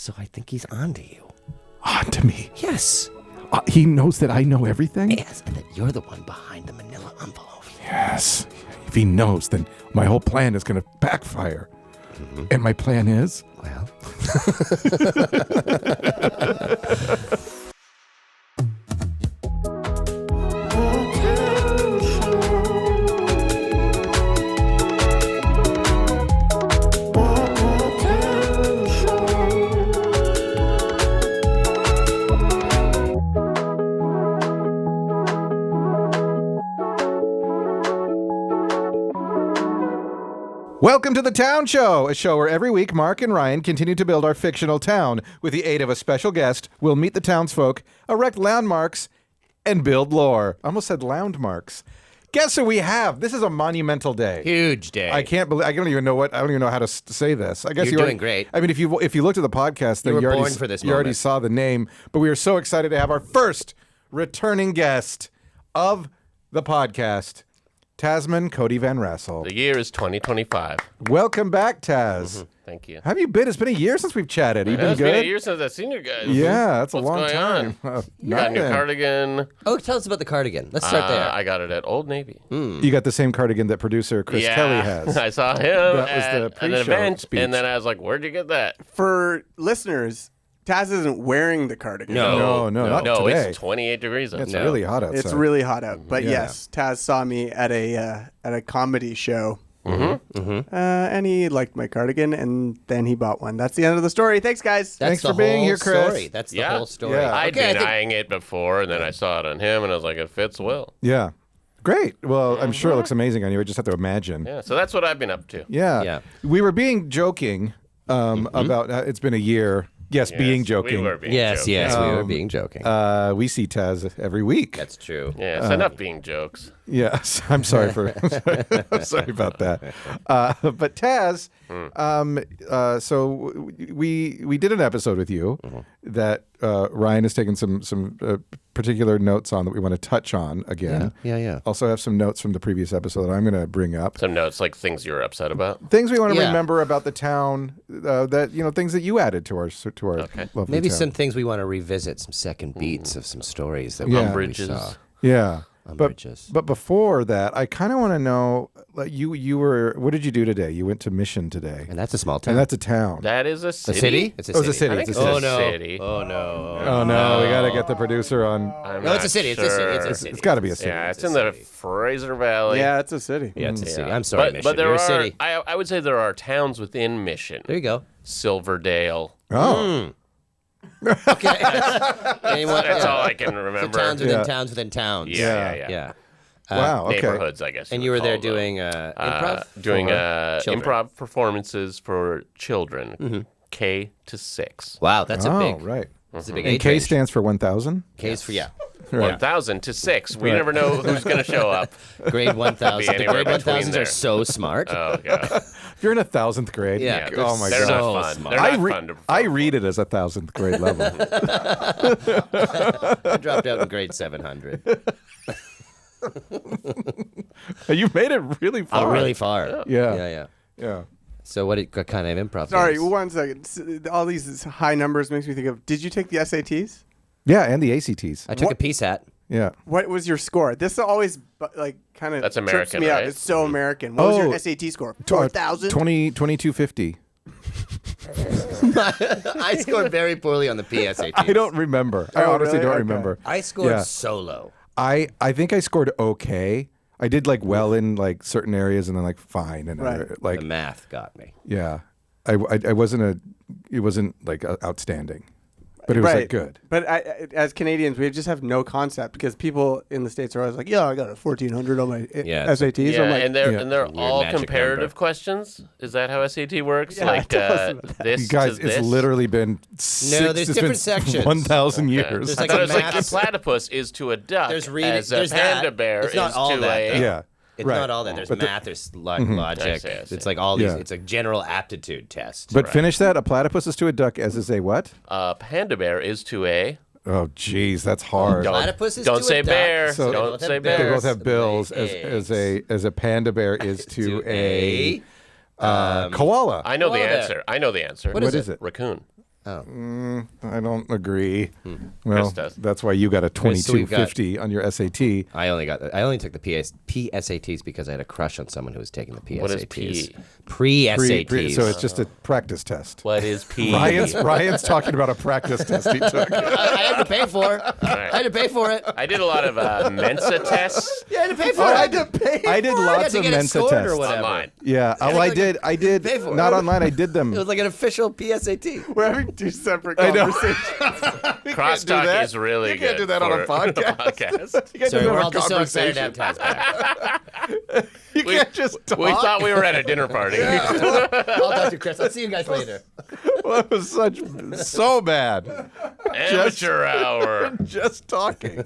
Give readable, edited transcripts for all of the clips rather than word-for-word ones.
So I think he's onto you. Onto me? Yes. He knows that I know everything? Yes, and that you're the one behind the manila envelope. Yes. If he knows, then my whole plan is going to backfire. Mm-hmm. And my plan is? Well. Welcome to The Town Show, a show where every week Mark and Ryan continue to build our fictional town. With the aid of a special guest, we'll meet the townsfolk, erect landmarks, and build lore. I almost said landmarks. Guess who we have? This is a monumental day. Huge day. I can't believe. I don't even know how to say this. I guess You're doing great. I mean, if you looked at the podcast, then you were born for this you already moment. saw the name. But we are so excited to have our first returning guest of the podcast, Taz Van Rassel. The year is 2025. Welcome back, Taz. Mm-hmm. Thank you. How have you been? It's been a year since we've chatted. Have you been It's good? been a year since I've seen you guys. Yeah, that's What's a long going time. on? You got a new cardigan. Oh, tell us about the cardigan. Let's start there. I got it at Old Navy. You got the same cardigan that producer Chris Kelly has. I saw him That was at the an pre-show event, speech. and then I was like, where'd you get that? For listeners, Taz isn't wearing the cardigan. No, not today. It's 28 degrees outside. It's really hot outside. It's really hot out. But Yeah. yes, Taz saw me at a comedy show. Mm-hmm. And he liked my cardigan, and then he bought one. That's the end of the story. Thanks, guys. Thanks the for being whole here, Chris. Story. That's the whole story. Yeah. I'd Okay, been eyeing it before, and then I saw it on him, and I was like, it fits well. Yeah. Great. Well, I'm sure it looks amazing on you. I just have to imagine. Yeah, so that's what I've been up to. Yeah. We were being joking about it's been a year. Yes, being joking. We were being Yes, joking. yes, we were being joking. We see Taz every week. That's true. Yeah, it's enough being jokes. Yes, I'm sorry I'm sorry about that. But Taz, so we did an episode with you that Ryan has taken some particular notes on that we want to touch on again. Yeah. Also have some notes from the previous episode that I'm going to bring up. Some notes, like things you're upset about. Things we want to Yeah. remember about the town, things that you added to our lovely Maybe town. some things we want to revisit, some second beats of some stories that we Umbrages. Yeah. Umbrages. But before that, I kind of want to know, like you were, what did you do today? You went to Mission today. And that's a small town. And that's a town. That is a city. a city? It's a Oh, it's city. a city. I It's think a it's city. a no. city. Oh, no. Oh, no. We got to get the producer on. I'm No, it's not a city. It's a sure. city. It's a city. It's got to be a city. Yeah, it's a in the city. Fraser Valley. Yeah, it's a city. Yeah, it's a city. Yeah. I'm sorry, Mission. But there You're are, a city. I would say there are towns within Mission. There you go. Silverdale. Oh. Okay. Anyone? That's all I can So remember. towns within Yeah. towns within towns. Yeah. Yeah. Wow. Okay. Neighborhoods, I guess. And you you would were there call them. doing improv? Doing for children. improv performances for children, K to 6. Wow, that's a big. right. That's a big And age K range. stands for 1,000? K's for 1,000 to 6. We Right. never know who's going to show up. grade 1,000. The anywhere grade between 1,000s are there. so smart. Oh, God. If you're in a 1,000th grade. Yeah. Yeah, Oh, my they're God. So not fun. smart. They're not fun to perform. I read it as a 1,000th grade level. I dropped out in grade 700. You made it really far. Oh, really far. Yeah. Yeah. So what kind of improv? Sorry, things? 1 second. All these high numbers makes me think of, did you take the SATs? Yeah, and the ACTs. I took a PSAT. Yeah. What was your score? This always kind of That's trips American, me out. right? It's so American. What was Oh. your SAT score? 4,000? 2250. I scored very poorly on the PSAT. I don't remember. I Oh, honestly really? don't Okay. remember. I scored Yeah. so low. I think I scored okay. I did like well in like certain areas and then like fine and Right. other, like The math got me. yeah. I wasn't it wasn't like outstanding. But it was like good. But as Canadians, we just have no concept because people in the States are always like, yeah, I got a 1,400 on my SATs. Yeah, I'm like, and they're Weird all magic comparative number. questions. Is that how SAT works? Yeah, like tell us about that. this You guys, to this? it's literally been there's different sections. 1,000 years. There's I like thought a it was like maths- a platypus is to a duck. There's reading. as a There's panda that. bear It's not is all to that. a. though. Yeah. It's Right. not all that. There's But math. There's logic. I see. It's like all these. Yeah. It's a general aptitude test. But finish that. A platypus is to a duck as is a what? Panda bear is to a. Oh, geez, that's hard. Platypus is Don't to say a duck. bear. So- Don't say They bear. both have bills Eggs. as a panda bear is to a a koala. I know the Koala bear. answer. I know the answer. What What is it? Raccoon. Oh. I don't agree. Chris Well, does. that's why you got a Chris, so we've got- 2250 on your SAT. I only took the PSATs because I had a crush on someone who was taking the PSATs. What is P? Pre-SATs. So it's just a practice test. What is P? Ryan's talking about a practice test he took. I had to pay for it. right. I had to pay for it. I did a lot of Mensa tests Yeah, I had to pay for it. I did I had lots to of get it Mensa scored or tests. whatever. online. Yeah. Oh, I did. I did. Pay for it. Not online. I did them. It was like an official PSAT. We're having two separate I know. conversations. Crosstalk is really You good. can't do that on a for podcast. You can't Sorry, do that we're on all a just so excited to have conversation. Taz back. You can't just talk. We thought we were at a dinner party. I'll talk to Chris. I'll see you guys later. Well, it was so bad. Amateur hour. Just talking.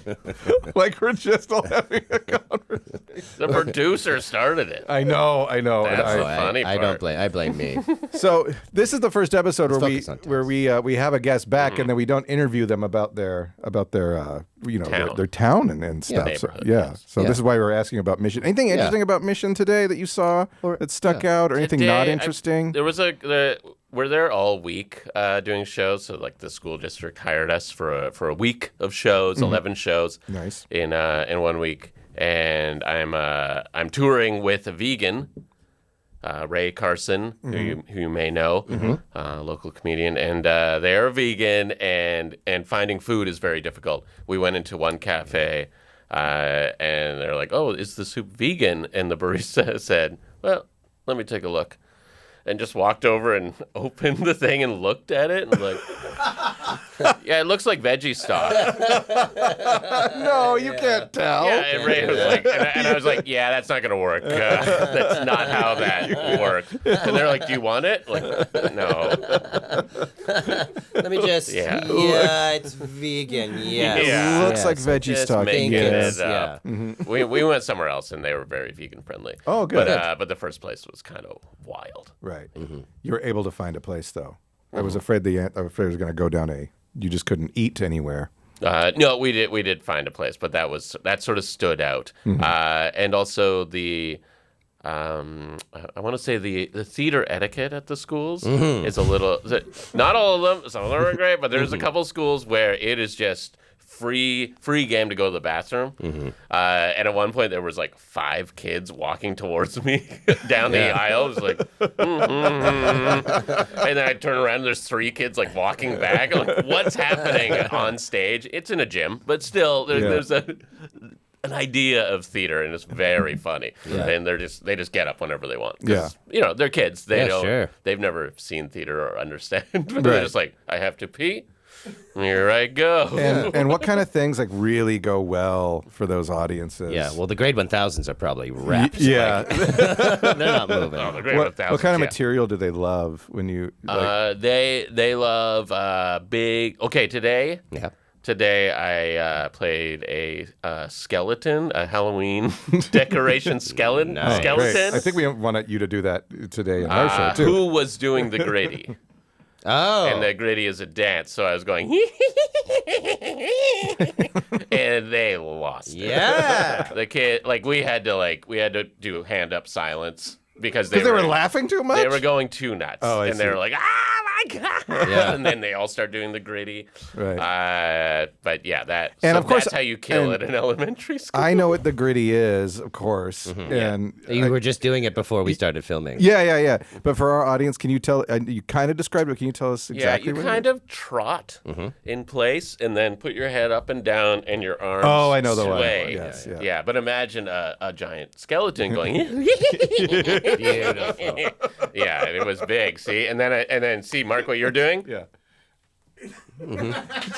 Like we're just all having a conversation. The producer started it. I know. That's I- the funny I part. don't blame. I blame me. So this is the first episode focus on where we have a guest back and then we don't interview them about their Town. their town and stuff. So, neighborhood, yeah. yes. So Yeah. this is why we're asking about Mission. Anything interesting about Mission today that you saw that stuck out, or anything not Today, interesting? We're there all week doing shows. So like the school district hired us for a week of shows, 11 shows. Nice. In 1 week, and I'm touring with a vegan. Ray Carson, who you may know, local comedian, and they're vegan, and finding food is very difficult. We went into one cafe, and they're like, "Oh, is the soup vegan?" And the barista said, "Well, let me take a look," and just walked over and opened the thing and looked at it, and like, yeah, it looks like veggie stock. No, you can't tell. Yeah, and Ray was like, and I was like, yeah, that's not gonna work. That's not how that works. And they're like, do you want it? Like, no. Let me just. Yeah. Yeah, it's vegan. Yes. Yeah. Looks like veggie Just stock. making Yes. it up. We went somewhere else, and they were very vegan friendly. Oh, good. But the first place was kind of wild. Right. You were able to find a place though. I was afraid it was going to go down you just couldn't eat anywhere. No, we did find a place, but that sort of stood out. And also the I want to say the theater etiquette at the schools is a little, not all of them, some of them are great, but there's a couple schools where it is just free game to go to the bathroom. And at one point there was like 5 kids walking towards me down the aisle. It was like, and then I turn around and there's 3 kids like walking back. I'm like, what's happening on stage? It's in a gym, but still there's an idea of theater, and it's very funny. And they just get up whenever they want. 'Cause, they're kids. They've never seen theater or understand. But they're just like, I have to pee. Here I go. And what kind of things like really go well for those audiences? Yeah. Well, the grade 1000s are probably wrapped. Yeah. They're not moving. Oh, the Great What 1000s, kind of yeah. material do they love when you? Like, They love big. Okay, today. Yeah. Today I played a skeleton, a Halloween decoration skeleton. Nice. Skeleton. great. I think we want you to do that today in our show too. Who was doing the gritty? Oh. And the gritty is a dance, so I was going, and they lost it. Yeah. The kid, we had to do hand up silence because Because they were laughing too much. They were going too nuts. Oh, I and they see. were like, ah, my God. Yeah. And then they all start doing the gritty. Right. But yeah, And of course- that's how you kill and it in elementary school. I know what the gritty is, of course, and You were just doing it before we started filming. yeah. But for our audience, can you tell? You kind of described it. Can you tell us Yeah, exactly? you what kind of trot in place and then put your head up and down and your arms Oh, I know the one. sway. Yes, yeah. Yeah, but imagine a giant skeleton going. Beautiful. Yeah, and it was big. See, and then see, Mark, what you're doing. Yeah.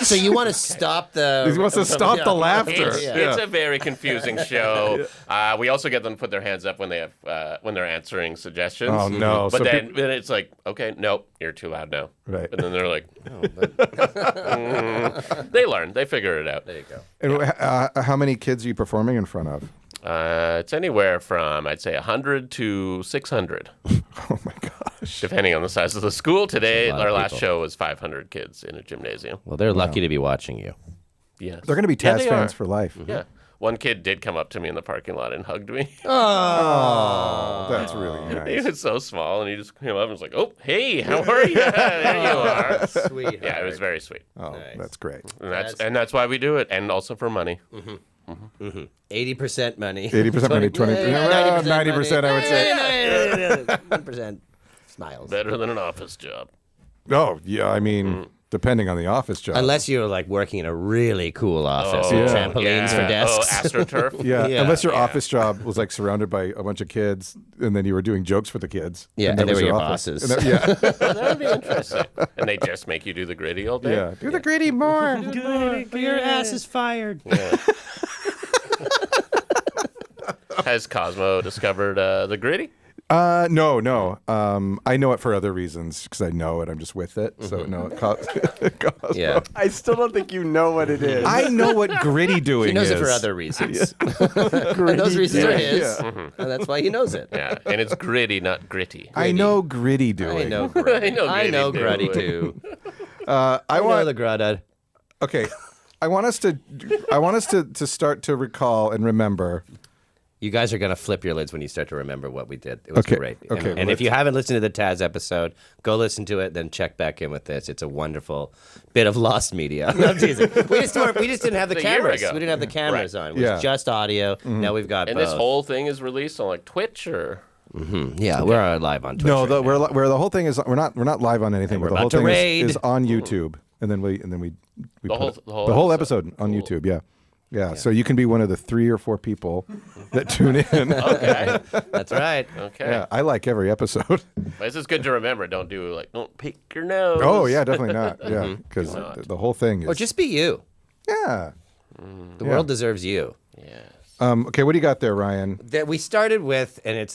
So you want to stop the? He wants to stop the laughter. It's a very confusing show. We also get them to put their hands up when they have when they're answering suggestions. Oh, no. But So then it's like, okay, nope, you're too loud now. Right. And then they're like, they learn, they figure it out. There you go. And how many kids are you performing in front of? It's anywhere from I'd say 100 to 600, Oh my gosh. depending on the size of the school. Today, lot of our last people. show was 500 kids in a gymnasium. Well, they're lucky to be watching you. Yes, They're going to be Yeah, Taz they fans are. for life. Yeah. one kid did come up to me in the parking lot and hugged me. Oh, that's really He nice. was so small, and he just came up and was like, "Oh, hey, how are you?" There you are. Sweet. Yeah, it was very sweet. Oh, Nice. that's great. And that's why we do it, and also for money. 80% money. 80% money, 20%. Well, 90%, I would say. 1% smiles. Better than an office job. Oh, yeah, I mean, depending on the office job. Unless you're like working in a really cool office Oh, with yeah. trampolines for desks. Oh, AstroTurf. Yeah, Yeah. unless your office job was like surrounded by a bunch of kids, and then you were doing jokes for the kids. Yeah, that and they was were your office. bosses. And yeah, Oh, that would be interesting. And they just make you do the gritty all day. yeah. Do the gritty more. Your ass is fired. Yeah. Has Cosmo discovered the gritty? No. I know it for other reasons because I know it. I'm just with it. So no, Cosmo. Yeah. I still don't think you know what it is. I know what gritty doing He knows is. it for other reasons. And those reasons are his. Yeah. And that's why he knows it. Yeah, and it's gritty, not gritty. I know gritty doing. I know Gruddy. I know Gruddy Gruddy too. I I know want. the Grudda. Okay. I want us to start to recall and remember. You guys are going to flip your lids when you start to remember what we did. It was Okay, great. okay, And if you haven't listened to the Taz episode, go listen to it, then check back in with this. It's a wonderful bit of lost media. No, I'm teasing. We just didn't have the It was a year cameras. ago. We didn't have the cameras on. It was Yeah. just audio. Now we've got And both. this whole thing is released on like Twitch or Yeah, we're live on Twitch. No, right now. where the whole thing is, we're not live on anything. we're Where the whole about to thing raid. is on YouTube, and then we The put whole- it- the whole the whole episode. episode on YouTube. Yeah. So you can be one of the 3 or 4 people that tune in. okay, That's right. okay. Yeah, I like every episode. This is good to remember. Don't pick your nose. Oh yeah, definitely not. Yeah, because not. the whole thing is. Or just be you. yeah. The world deserves you. Yes. Okay, what do you got there, Ryan? That we started with, and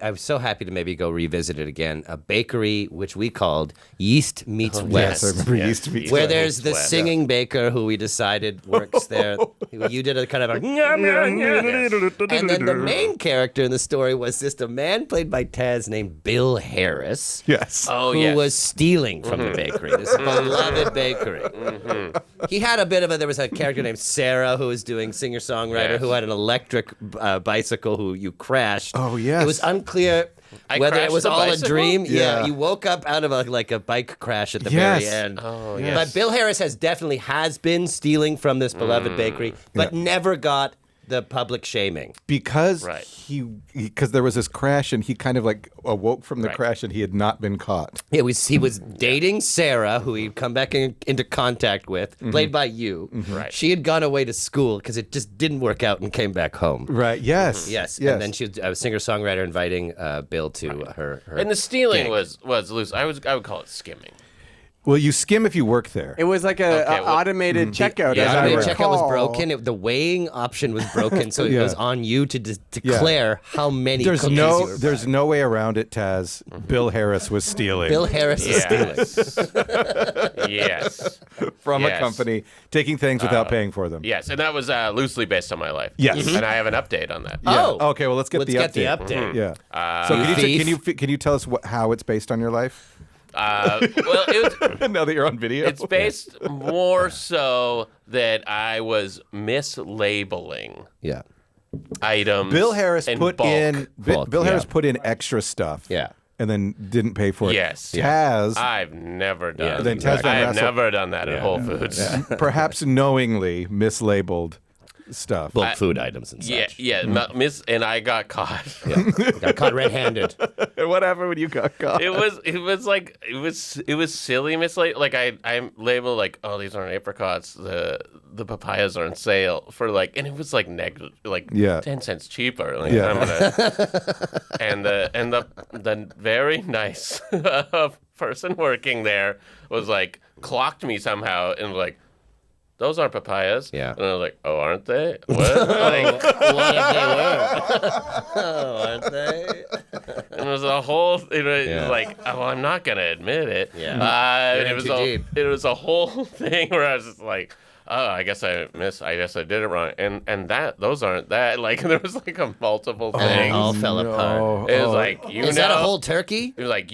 I was so happy to maybe go revisit it again, a bakery which we called Yeast Meets West. I remember Yeast Meets Where West. there's the West. singing baker who we decided works there. You did a kind of a and then the main character in the story was just a man played by Taz named Bill Harris. Yes. Oh who yes. was stealing from the bakery, this beloved bakery. He had there was a character named Sarah who was doing singer-songwriter Yes. who had an electric bicycle who you crashed. Oh, yes. It was unclear I whether it crashed was the all a bicycle? dream. Yeah. You woke up out of a bike crash at the Yes. very end. Oh Yes. yes. But Bill Harris definitely has been stealing from this beloved bakery, but never got the public shaming. Because Right. because there was this crash and he kind of like awoke from the Right. crash and he had not been caught. He was dating Sarah, who he'd come back into contact with, played by you. Right. She had gone away to school because it just didn't work out and came back home. Right. Yes. Yes. Yes. And then she was a singer-songwriter inviting Bill to her. And the stealing gig. was loose. I would call it skimming. Well, you skim if you work there. It was like a Okay, well, automated checkout. yeah, as I automated checkout was recall. broken. The weighing option was broken, so Yeah. it was on you to declare how many There's cookies no you were there's buying. no way around it, Taz. Bill Harris was stealing Bill Harris is stealing. Yes. yes. from a Yes. company, taking things without paying for them. Yes, and that was loosely based on my life. Yes. And I have an update on that. Yeah. Oh. Okay, well let's get Let's the get the update. update. Yeah. So can you tell us how it's based on your life? Well, it was. Now that you're on video. It's based more so that I was mislabeling Yeah. items. Bill Harris in put bulk. in Bulk, Bill Harris yeah. put in extra stuff. Yeah. And then didn't pay for it. Yes. Taz, I've never done. Then Taz Van I have Rassel- never done that at Whole Foods. perhaps knowingly mislabeled stuff. Bulk food items and such. Yeah, and I got caught. Got caught red-handed. What happened when you got caught? It was silly mislabel. Like I labeled like, oh, these aren't apricots. The papayas are on sale for like, and it was like 10 cents cheaper. Like, Yeah. I'm gonna, and the very nice person working there was like clocked me somehow and was like, those aren't papayas. Yeah. And I was like, oh, aren't they? What? Like, What if they were? Oh, aren't they? and it was a whole. It was Yeah. like, oh, well, I'm not gonna admit it. Yeah. And You're it was in too deep. it was a whole thing where I was just like, oh, I guess I did it wrong. And those aren't that. Like, there was like a multiple And it things. all fell apart. It was like, Is that a whole turkey? It was like,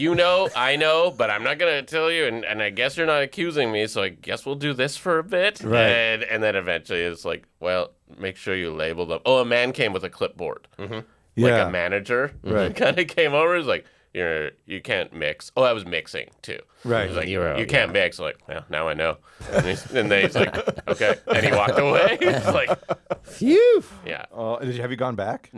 I know, but I'm not going to tell you. And I guess you're not accusing me, so I guess we'll do this for a bit. Right. And then eventually it's like, well, make sure you label them. Oh, a man came with a clipboard. Yeah. Like a manager. Right. Kind of came over. He's like, you can't mix. Oh, I was mixing too. Right. He's like, you can't mix. I'm like, well, now I know. And then he's like, okay. And he walked away. It's like, Phew. yeah. Have you gone back?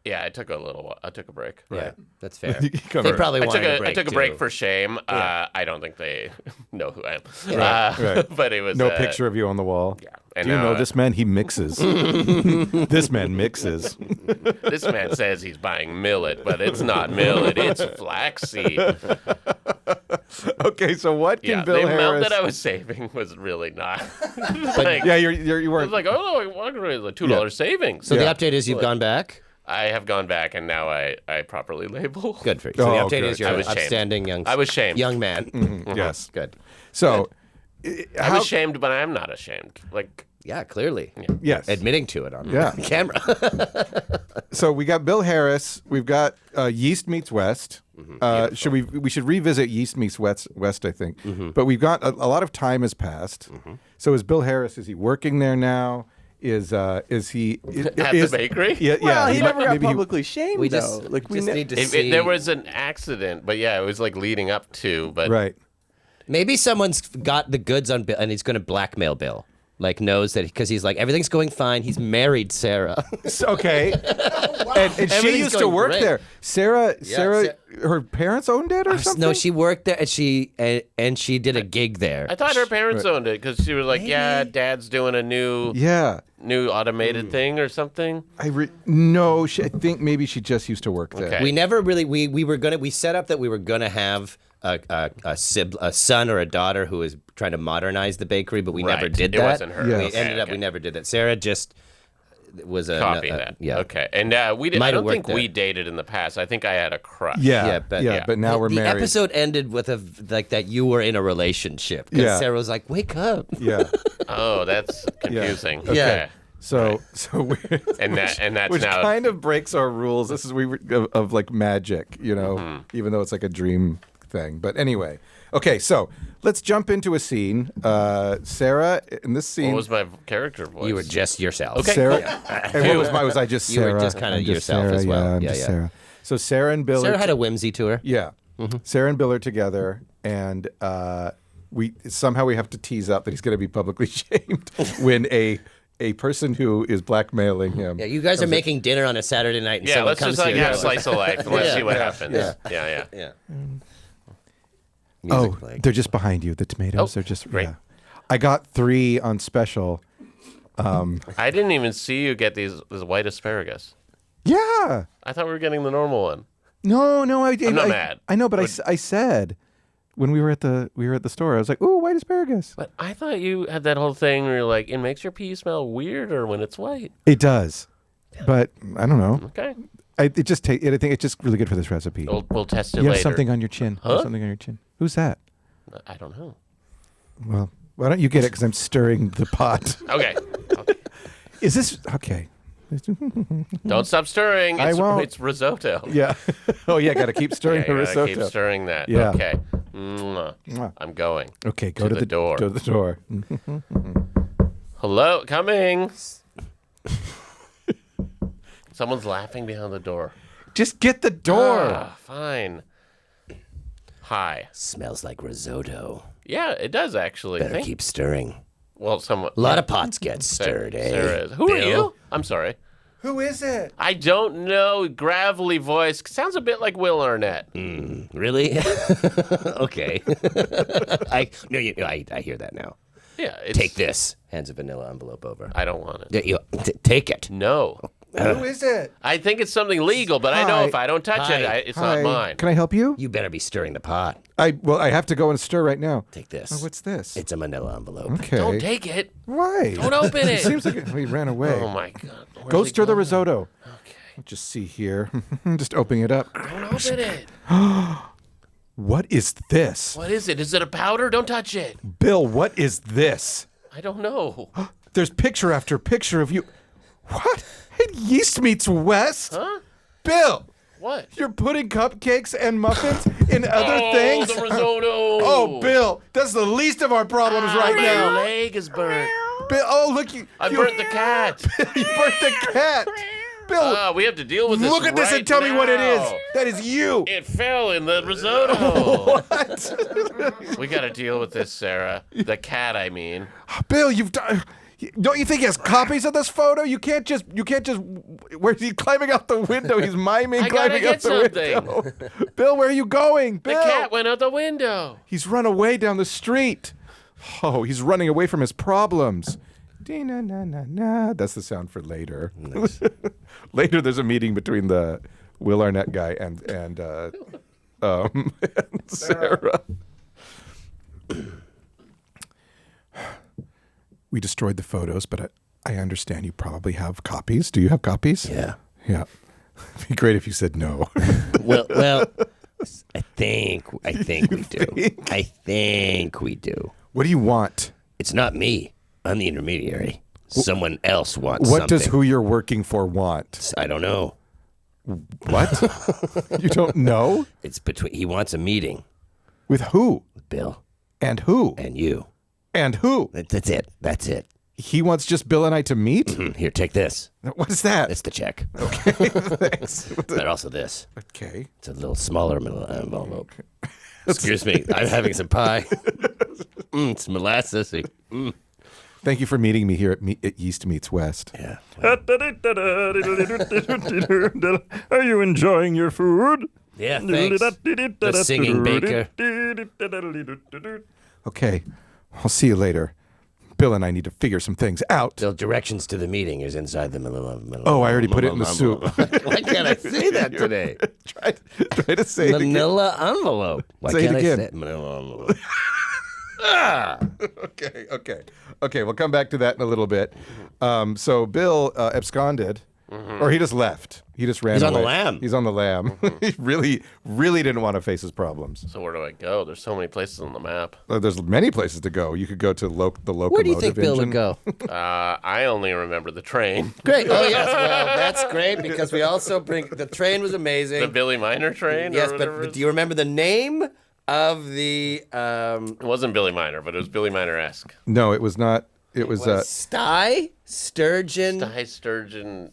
Yeah, I took a little while. I took a break. Yeah, that's fair. You They covered- probably I wanted a break, took a too. break for shame. I don't think they know who I am. Right. But it was No picture of you on the wall. Yeah. And Do you know now, this man? He mixes. This man mixes. This man says he's buying millet, but it's not millet. It's flaxseed. Okay, so what can Yeah, Bill the amount Harris? that I was saving was really not. Yeah, you I weren't. was like, oh, I walked away with a $2 savings. So Yeah. the update is you've gone back? I have gone back, and now I properly label. Good for you. So the Oh, update good. is you're I an was shamed. upstanding young I was shamed. young man. Yes. Good. So, I was shamed, but I'm not ashamed. Like, Yeah, clearly. yes. Admitting to it on Yeah. camera. So we got Bill Harris. We've got Yeast Meets West. Should we should revisit Yeast Meets West, I think. But we've got a lot of time has passed. So is Bill Harris? Is he working there now? Is he at the bakery? Yeah, Well, yeah. he never got maybe he- publicly shamed, we though. just, Like, we just ne- need to see. There was an accident, but yeah, it was like leading up to. But right. Maybe someone's got the goods on Bill and he's going to blackmail Bill. Like knows that because he's like everything's going fine. He's married Sarah. Okay. And she Everything's used to going work great. there. Sarah, Sa- her parents owned it or something? No, she worked there and she did a gig there. I thought her parents owned it because she was like, yeah, Dad's doing a new automated thing or something. No, I think maybe she just used to work there. Okay. We never really we set up that we were gonna have a son or a daughter who was trying to modernize the bakery, but we never Right. did It that. wasn't her. Yeah. We Okay, ended up we never did that. Sarah just was a Copy that. Yeah. Okay. And we did. Might I have don't think worked we there. dated in the past. I think I had a crush. Yeah, Yeah, but now we're the married. episode ended with like that you were in a relationship. Because Yeah. Sarah was like, "Wake up." Yeah. Oh, that's confusing. Okay. Okay. So we're, And that's which now. kind of breaks our rules. This is of like magic, you know, even though it's like a dream thing. But anyway, okay, so let's jump into a scene. Sarah, in this scene, What was my character voice? You were just yourself. Okay. Sarah, cool. and what was my? Was I just You were Sarah? just kinda I'm just yourself Sarah, as well. Yeah, I'm Yeah, just yeah. Sarah. So Sarah and Bill. Sarah had a whimsy to her. Yeah. Sarah and Bill are together, and we have to tease out that he's going to be publicly shamed when a person who is blackmailing him. Yeah, you guys are making dinner on a Saturday night, and Yeah, someone let's comes just like here. have a slice of life and let's Yeah. see what Yeah. happens. Yeah. Yeah. Yeah. Oh, Music playing. they're just behind you. The tomatoes Oh, are just great. Yeah. I got 3 on special. I didn't even see you get this white asparagus. Yeah. I thought we were getting the normal one. No, I I'm not mad. I know, but I said when we were at the store, I was like, "Ooh, white asparagus." But I thought you had that whole thing where you're like, it makes your pee smell weirder when it's white. It does, but I don't know. Okay. I think it's just really good for this recipe. We'll test it You later. have something on your chin. You have Huh? something on your chin. Who's that? I don't know. Well, why don't you get it? Because I'm stirring the pot. Okay. Is this okay? Don't stop stirring. I won't. It's risotto. Yeah. Oh yeah, got to keep stirring Yeah, the you gotta risotto. keep stirring that. Yeah. Okay. Mwah. Mwah. I'm going. Okay, go to the door. Go to the door. Hello? Coming. Someone's laughing behind the door. Just get the door. Ah, fine. Hi. Smells like risotto. Yeah, it does actually. Better keep stirring. Well, someone. A lot of pots get stirred, eh? Sarah is. Who are Bill? you? I'm sorry. Who is it? I don't know. Gravelly voice. Sounds a bit like Will Arnett. Really? Okay. I hear that now. Yeah. It's, Take this. Hands a vanilla envelope over. I don't want it. Yeah, take it. No. Who is it? I think it's something legal, but I know Hi. if I don't touch it, Hi. it's Hi. not mine. Can I help you? You better be stirring the pot. I have to go and stir right now. Take this. Oh, what's this? It's a manila envelope. Okay. Don't take it. Why? Don't open it. It seems like he ran away. Oh my God. Where's Go he stir the going? risotto. Okay. Let's just see here. Just opening it up. Don't open it. What is this? What is it? Is it a powder? Don't touch it. Bill, what is this? I don't know. There's picture after picture of you. What? At Yeast Meets West? Huh? Bill, What? you're putting cupcakes and muffins in other things? Oh, the risotto. Oh, Bill, that's the least of our problems right My now. leg is burnt. Bill, oh, look, you burnt the cat. you burnt the cat. Bill, We have to deal with this. look at this right and tell me what it is. now. That is you. It fell in the risotto. What? We got to deal with this, Sarah. The cat, I mean. Bill, you've done. Don't you think he has copies of this photo? You can't just. Where's he climbing out the window? He's miming I gotta climbing out get the window. Bill, where are you going? The Bill, cat went out the window. he's run away down the street. Oh, he's running away from his problems. Dee-na-na-na-na. That's the sound for later. Nice. Later, there's a meeting between the Will Arnett guy and and Sarah. We destroyed the photos, but I understand you probably have copies. Do you have copies? Yeah. Yeah. It'd be great if you said no. Well, I think we do. I think we do. What do you want? It's not me. I'm the intermediary. Someone else wants What something. does who you're working for want? I don't know. What? You don't know? It's between. He wants a meeting With who? with Bill And who? and you. And who? That's it. That's it. He wants just Bill and I to meet? Here, take this. What is that? That's the check. Thanks. But also this. Okay. It's a little smaller envelope. Excuse me. I'm having some pie. It's molassesy. Thank you for meeting me here at Yeast Meets West. Yeah. Are you enjoying your food? Yeah, thanks. The singing baker. Okay. I'll see you later. Bill and I need to figure some things out. The directions to the meeting is inside the Oh, I already put it in the soup. Why can't I say that today? Try to say it again. Manila envelope. Why Say it can't again. I say Manila envelope? Okay, we'll come back to that in a little bit. So Bill absconded, or he just left. He just ran He's on the away. lam. He's on the lam. He really didn't want to face his problems. So where do I go? There's so many places on the map. There's many places to go. You could go to the locomotive Where do you think Bill engine. would go? I only remember the train. Great. Oh, yes. Well, that's great because we also bring the train was amazing. The Billy Miner train? Yes, or whatever but do you remember the name of the It wasn't Billy Miner, but it was Billy Miner-esque. No, it was not. It was Sty Sturgeon Sty Sturgeon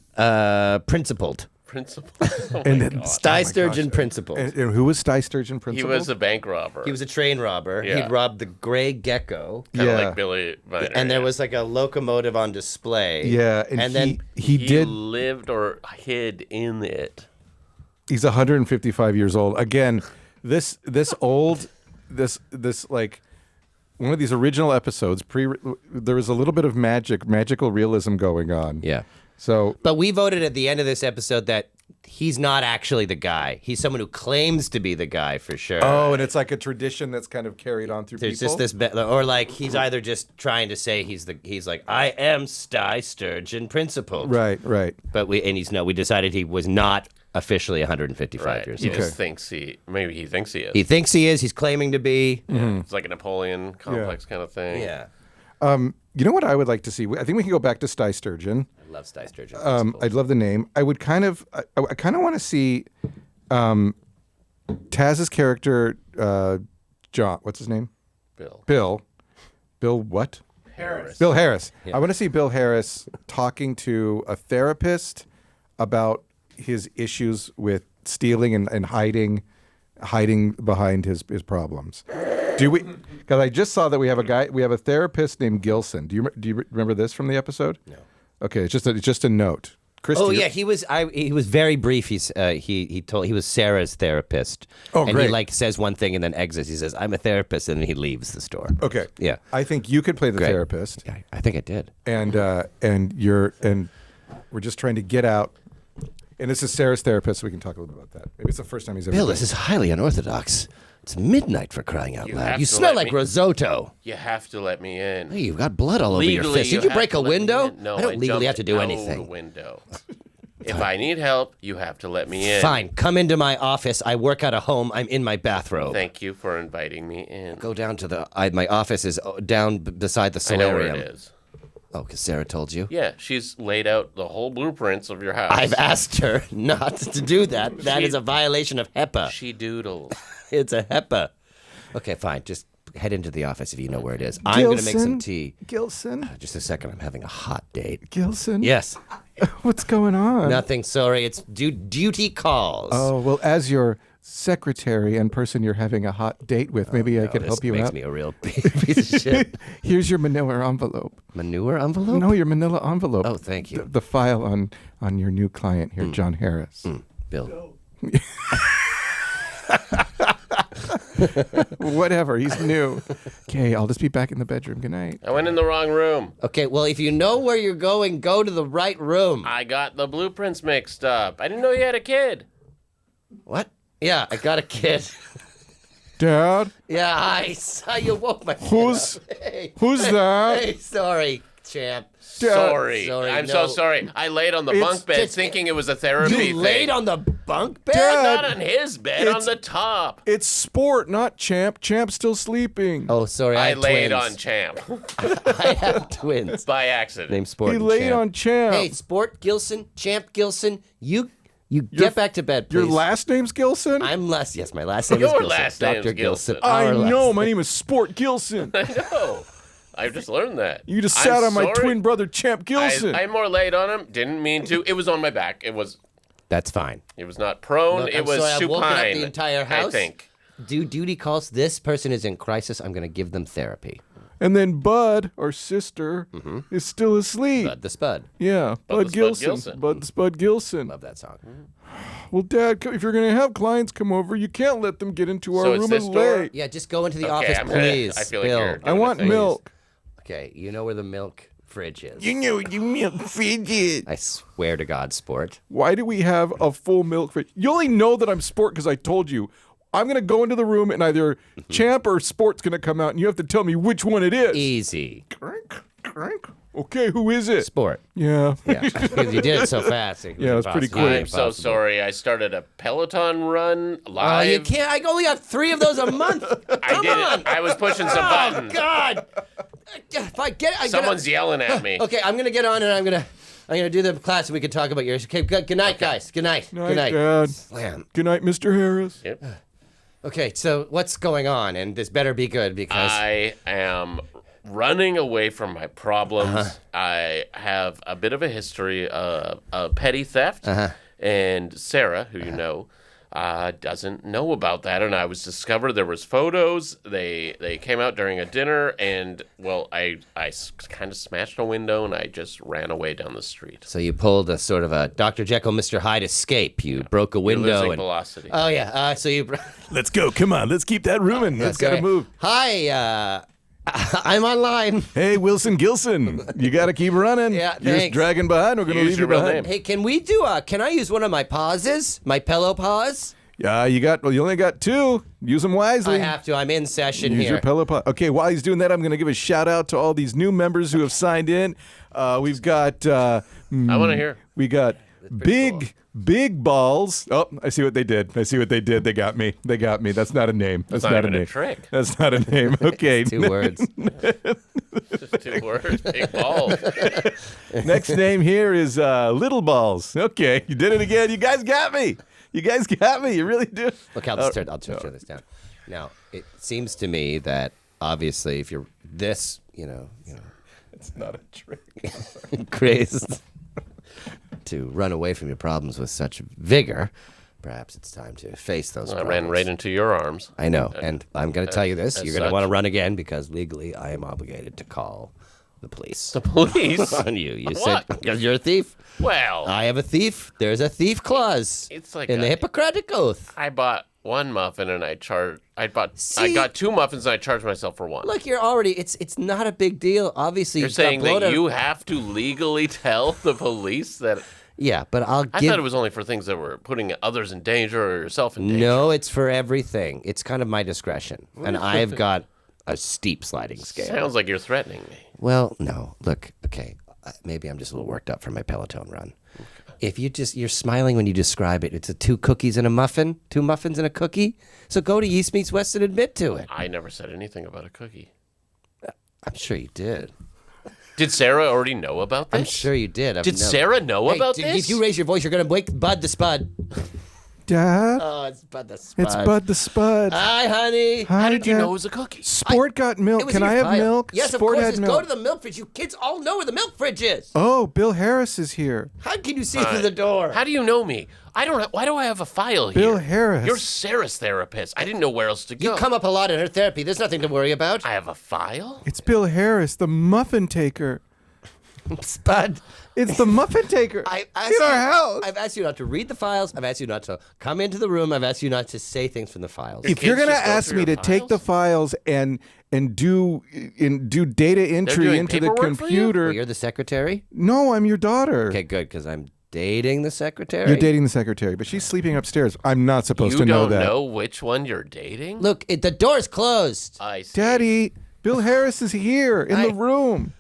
Principled. Principal. Sty Sturgeon Principled. and who was Sty Sturgeon He Principal? was a bank robber. He was a train robber. Yeah. He'd robbed the Gray Gecko. Kind of Yeah. like Billy Miner. And there was like a locomotive on display. Yeah, and then he he did. lived or hid in it. He's 155 years old. Again, this like one of these original episodes. There was a little bit of magical realism going on. Yeah. So But we voted at the end of this episode that he's not actually the guy. He's someone who claims to be the guy for sure. oh, and it's like a tradition that's kind of carried on through There's people. just this, or like he's either just trying to say he's like I am Sty Sturgeon Principled. Right. But we decided he was not officially 155 Right. years He old. just thinks maybe he thinks he is. He thinks he is. He's claiming to be. It's like a Napoleon complex kind of thing. Yeah. You know what I would like to see? I think we can go back to Sty Sturgeon. I love Sty Sturgeon Principled. I'd love the name. I would kind of want to see Taz's character, John. What's his name? Bill what? Harris. Bill Harris. I want to see Bill Harris talking to a therapist about his issues with stealing and hiding behind his problems. Do we? Because I just saw that we have a therapist named Gilson. Do you remember this from the episode? No. Okay, it's just a note. Christy, Oh yeah, he was very brief. He was Sarah's therapist. Oh, and great. he like says one thing and then exits. He says, "I'm a therapist," and then he leaves the store. Okay. Yeah. I think you could play the Great. therapist, Yeah, I think I did. and we're just trying to get out. And this is Sarah's therapist, so we can talk a little bit about that. Maybe it's the first time he's ever. Bill, done this is highly unorthodox. It's midnight for crying out You loud. have You to smell let like me- risotto. You have to let me in. Hey, you've got blood all over your Legally, fist. Did you have break to a let me window? in. No, I don't legally have jumped to do out anything. The window. If I need help, you have to let me in. Fine, come into my office. I work out of home. I'm in my bathrobe. Thank you for inviting me in. Go down to my office is down beside the solarium. I know where it is. Oh, because Sarah told you? Yeah, she's laid out the whole blueprints of your house. I've asked her not to do that. That is a violation of HEPA. She doodles. It's a HEPA. Okay, fine. Just head into the office if you know where it is. I'm going to make some tea. Gilson? Just a second. I'm having a hot date. Gilson? Yes. What's going on? Nothing. Sorry. It's duty calls. Oh, well, as your secretary and person you're having a hot date with, maybe I could help you This out. makes me a real piece of shit. Here's your manila envelope. Manure envelope? No, your manila envelope. Oh, thank you. The file on your new client here, John Harris. Bill. Whatever, he's new. Okay, I'll just be back in the bedroom. Good night. I went in the wrong room. Okay, well, if you know where you're going, go to the right room. I got the blueprints mixed up. I didn't know you had a kid. What? Yeah, I got a kid. Dad? Yeah, you woke my kid Who's up. Hey, that? Hey, sorry, champ. Sorry. Sorry, I'm no. so sorry. I laid on the bunk bed just- thinking it was a therapy You thing. laid on the bunk bed? Dad. Not on his bed, on the top. It's Sport, not Champ. Champ's still sleeping. Oh, sorry, I I have laid twins. on Champ I have twins. by accident. Named Sport He and laid Champ. on Champ. Hey, Sport Gilson, Champ Gilson, you get back to bed, please. Your last name's Gilson? I'm Les. Yes, my last name is Your Gilson. last name's Dr. Gilson. Gilson. I Our last know. name. My name is Sport Gilson. I know. I just learned that. You just I'm sat on my sorry. twin brother, Champ Gilson. I more laid on him. Didn't mean to. It was on my back. It was That's fine. not prone. Look, it I'm was sorry, I've woken up supine. the entire house. I think. Do duty calls. This person is in crisis. I'm going to give them therapy. And then Bud, our sister, is still asleep. Bud the Spud. Yeah, Bud the Bud Spud Gilson. Gilson. Bud the Spud Gilson. Love that song. Well, Dad, if you're going to have clients come over, you can't let them get into our So it's room this and door? lay. Yeah, just go into the Okay, office, I'm gonna- please. I feel like Bill. you're I doing want the thing. milk. Okay, you know where the milk fridge is. You know you milk fridge. I swear to God, Sport. Why do we have a full milk fridge? You only know that I'm Sport because I told you. I'm going to go into the room and either Champ or Sport's going to come out and you have to tell me which one it is. Easy. Okay, who is it? Sport. Yeah. Yeah, because you did it so fast. Yeah, it was pretty quick. I'm so sorry. I started a Peloton run Oh, live. you can't. I only got 3 of those a month. I did on. it. I was pushing some Oh buttons. God! If I get, Someone's yelling at me. Okay, I'm gonna get on and I'm gonna do the class and we can talk about yours. Okay, good night, guys. Good night. Night, Good night. Dad. Slam. Good night, Mr. Harris. Yep. Okay, so what's going on? And this better be good because I am running away from my problems. I have a bit of a history of petty theft. And Sarah, who you know, doesn't know about that. And I was discovered there was photos. They came out during a dinner, and well, I kind of smashed a window and I just ran away down the street. so you pulled a sort of a Dr. Jekyll, Mr. Hyde escape. You broke a You're window losing and velocity. oh yeah. So you. Let's go. Come on. Let's keep that rooming. Let's gotta Okay. move. Hi. I'm online. Hey, Wilson Gilson. You got to keep running. Yeah, You're just thanks. dragging behind. We're going to Use leave your you real behind. name. Hey, can we do? Can I use one of my pauses? My pillow pause? Yeah, you only got 2. Use them wisely. I have to. I'm in session Use here. your pillow pot. Okay, while he's doing that, I'm going to give a shout out to all these new members who have signed in. We've got I want to hear. we got big balls. Oh, I see what they did. They got me. That's not a name. That's not not, even a a name. trick. That's not a name. Okay. 2 words. Just 2 words. Big balls. Next name here is Little Balls. Okay, you did it again. You guys got me. You really do. Look, I'll turn this down. Now, it seems to me that obviously, if you're this, It's not a trick. crazed to run away from your problems with such vigor, perhaps it's time to face those I problems. ran right into your arms. I know, and I'm going to tell you this: as you're going to such. want to run again because legally, I am obligated to call the police The police. on you. You What? said because you're a thief. Well, I have a thief. There's a thief clause. It's like in the a- Hippocratic Oath. I bought 1 muffin and I See? got 2 muffins and I charged myself for 1. Look, you're already. It's not a big deal. Obviously, You're you've got saying blown that out- you have to legally tell the police that? Yeah, but I'll I give. thought it was only for things that were putting others in danger or yourself in danger. No, it's for everything. It's kind of my discretion, and I've got a steep sliding scale. Sounds like you're threatening me. Well, no. Look, okay. Maybe I'm just a little worked up from my Peloton run. If you're smiling when you describe it. It's 2 cookies and a muffin, 2 muffins and a cookie. So go to Yeast Meets West and admit to it. I never said anything about a cookie. I'm sure you did. Did Sarah already know about this? I'm sure you did. Did Sarah know about this? If you raise your voice, you're going to wake Bud the Spud. Dad, Oh, it's Bud the Spud. it's Bud the Spud. Hi, honey. Hi, How did you Dad. know it was a cookie? Sport got It milk. was Can in I your have file. milk? Yes, Sport of course. had Just milk. go to the milk fridge. You kids all know where the milk fridge is. Oh, Bill Harris is here. How can you see through the door? How do you know me? Why do I have a file here? Bill Harris. You're Sarah's therapist. I didn't know where else to go. You come up a lot in her therapy. There's nothing to worry about. I have a file? It's Bill Harris, the muffin taker. Spud. It's the muffin taker I in our house. I've asked you not to read the files. I've asked you not to come into the room. I've asked you not to say things from the files. If you're kids gonna just go ask through me to your take the files and do data entry doing into the paperwork for you? computer, Well, you're the secretary? no, I'm your daughter. Okay, good, because I'm dating the secretary. You're dating the secretary, but she's sleeping upstairs. I'm not supposed You to know don't that. know which one you're dating? Look, the door's closed. I see. Daddy, Bill Harris is here in the room.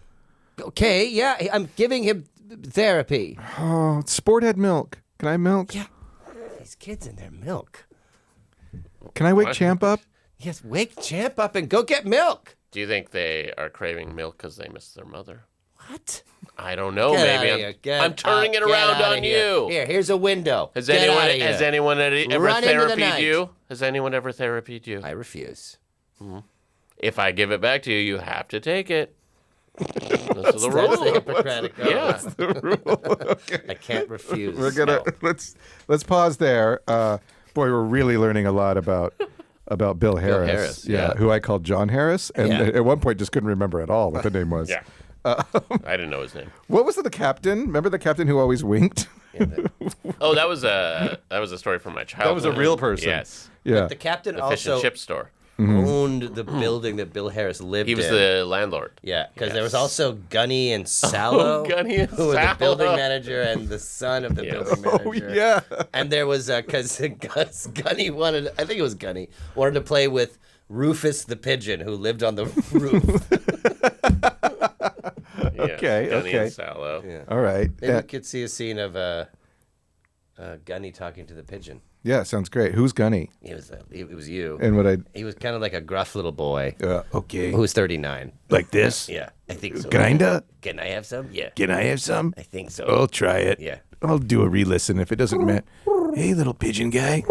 Okay, yeah, I'm giving him therapy. Oh, Sport had milk. Can I have milk? Yeah. These kids and their milk. Can I wake What? Champ up? Yes, wake Champ up and go get milk. Do you think they are craving milk because they miss their mother? What? I don't know. Get Maybe outta here. Get I'm turning out- it get around outta on here. you. Here's a window. Has Get anyone outta here. has anyone ever Run into the therapied night. you? Has anyone ever therapied you? I refuse. If I give it back to you, you have to take it. Those are the rules. That's the Hippocratic oath. Yeah. I can't refuse. We're gonna No. let's pause there. Boy, we're really learning a lot about Bill Harris. Harris, yeah, yeah. who I called John Harris, and Yeah. at one point just couldn't remember at all what the name was. Yeah. I didn't know his name. What was the captain? Remember the captain who always winked? Oh, that was a story from my childhood. was a real person. Yes. Yeah. The captain The fish and also chip store. owned the building that Bill Harris lived He was in. the landlord. Yeah, because there was Yes. also Gunny and Sallow, Gunny and who were the Sallow. building manager and the son of the Yes. building manager. Oh yeah. And there was because Gunny wanted, I think it was Gunny, wanted to play with Rufus the pigeon who lived on the roof. Yeah. Okay, Gunny okay. and Sallow. Yeah. All right. Maybe Yeah, we could see a scene of Gunny talking to the pigeon. yeah, sounds great. Who's Gunny? It was you. And what I He was kind of like a gruff little boy okay. who was 39. Like this? Yeah, I think so. Kinda? Can I have some? Yeah, Can I have some? I think so. I'll try it. Yeah. I'll do a re-listen if it doesn't matter. Hey, little pigeon guy.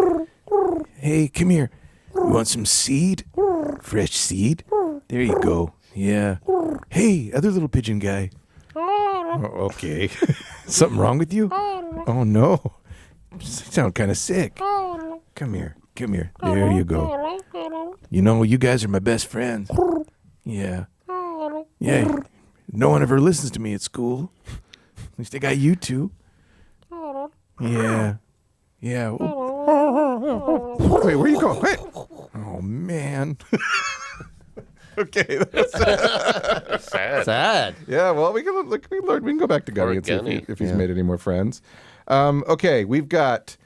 Hey, come here. You want some seed? Fresh seed? There you go. Yeah. Hey, other little pigeon guy. Oh, okay. Something wrong with you? Oh, no. You sound kind of sick. Come here. Come here. There you go. You know, you guys are my best friends. Yeah. Yeah. No one ever listens to me at school. At least I got you two. Yeah. Yeah. Wait, where are you going? Wait. Oh, man. Okay. Sad. Sad. Yeah, well, we can look. We can go back to Gunny Poor and see Gunny. if he's made any more friends. Okay, we've got.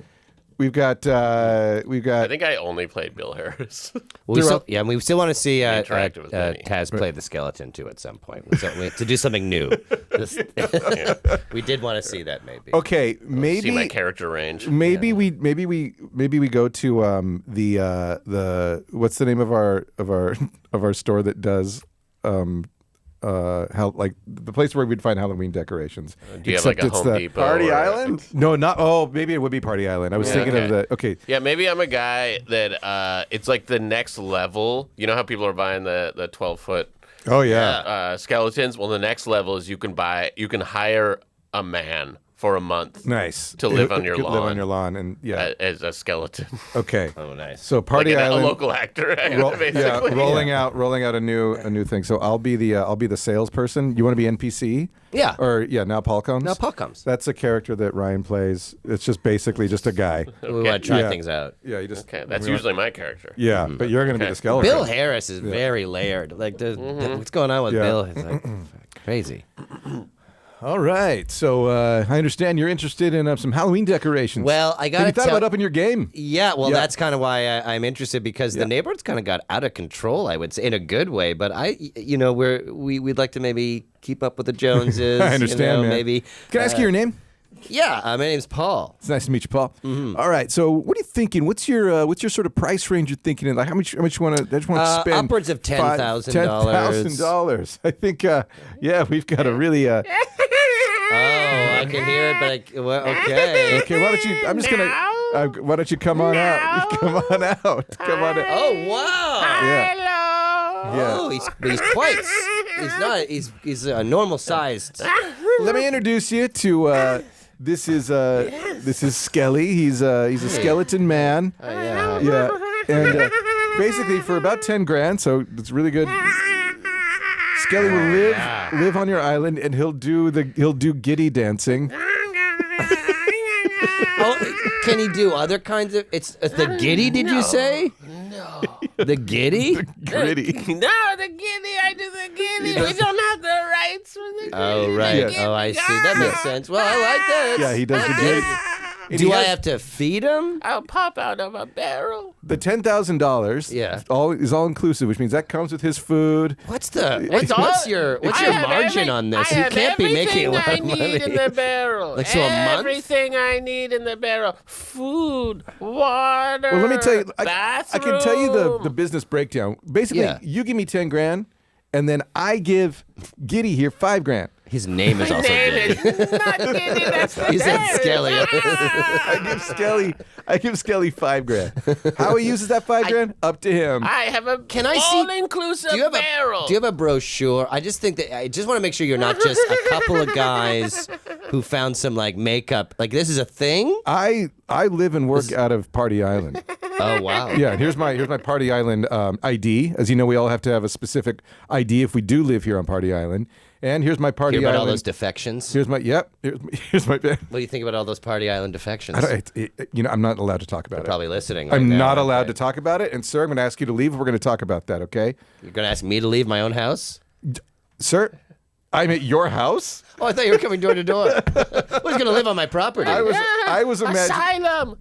I think I only played Bill Harris. And we still want to see Interactive with Benny. Taz play the skeleton too at some point. To do something new. We did want to see that maybe. Okay, See my maybe character range. we go to the what's the name of our store that does how like the place where we'd find Halloween decorations. Do you have like a Except it's Home the- Depot? Party or- Island? No, not. Oh, maybe it would be Party Island. I was thinking of okay. the. Okay. Yeah, maybe I'm a guy that it's like the next level. You know how people are buying the 12-foot Oh yeah. skeletons? Well, the next level is you can hire a man for a month Nice. to live on your Live on lawn. your lawn, and yeah. as a skeleton. Okay. Oh, nice. So Party Like a Island. local actor, basically. Yeah, rolling out a new thing. So I'll be the salesperson. You want to be NPC? Yeah. Or now Paul comes. Now Paul comes. That's a character that Ryan plays. It's just basically just a guy. We want to try Yeah. things out. Yeah, you just. Okay, that's usually my character. Yeah, but you're gonna be the skeleton. Bill Harris is very layered. Like, what's going on with Yeah. Bill? It's like crazy. All right. So I understand you're interested in some Halloween decorations. Well, I Have got you thought about upping your game? Yeah, well, Yeah. that's kind of why I'm interested because the neighborhood's kind of got out of control. I would say in a good way, but we'd like to maybe keep up with the Joneses. I understand, man. Maybe. Can I ask you your name? Yeah, my name's Paul. It's nice to meet you, Paul. All right, so what are you thinking? What's your sort of price range you're thinking? And like how much you want to spend? Upwards of $10,000. $10,000. I think we've got a really Oh, I can hear it, but okay. Okay, why don't you? I'm just gonna. Why don't you come on out? Come on out. Come on out. Oh, wow. Yeah. Yeah. Oh, he's quite. He's not. He's a normal sized. Let me introduce you to. This is Skelly. He's a skeleton man. Yeah. Yeah. And basically for about 10 grand, so it's really good. Skelly will live on your island, and he'll do giddy dancing. Oh, can he do other kinds of? It's the giddy. Did you say? No. The giddy? Gritty. No, the giddy. I do the giddy. We don't have the rights for the giddy. Oh, right. Yeah. Oh, I see. That makes sense. Well, I like that. Yeah, he does the giddy. Do I have to feed him? I'll pop out of a barrel. The $10,000 Yeah. is all inclusive, which means that comes with his food. What's your margin on this? You can't be making a lot of money. I need in the barrel. Like, so a month? Everything I need in the barrel. Food, water. Well, let me tell you, I bathroom. can tell you the business breakdown. Basically, Yeah. you give me 10 grand, and then I give Giddy here 5 grand. His name is also Name Giddy. is not Giddy, that's the He said name. Skelly. I give Skelly 5 grand. How he uses that 5 grand, up to him. I have a Can I see- all-inclusive barrel. Do you have a brochure? I just think that I just want to make sure you're not just a couple of guys who found some like makeup. Like this is a thing? I live and work out of Party Island. Oh wow. Yeah, and here's my Party Island ID. As you know, we all have to have a specific ID if we do live here on Party Island. And here's my Party Hear about Island. all those defections? Here's my Here's my. What do you think about all those Party Island defections? I'm not allowed to talk about it. Probably listening. Right I'm now, not allowed okay. to talk about it. And sir, I'm going to ask you to leave. We're going to talk about that. Okay, You're gonna ask me to leave my own house? sir. I'm at your house. Oh, I thought you were coming door to door. Who's gonna live on my property? I was imagining. Asylum.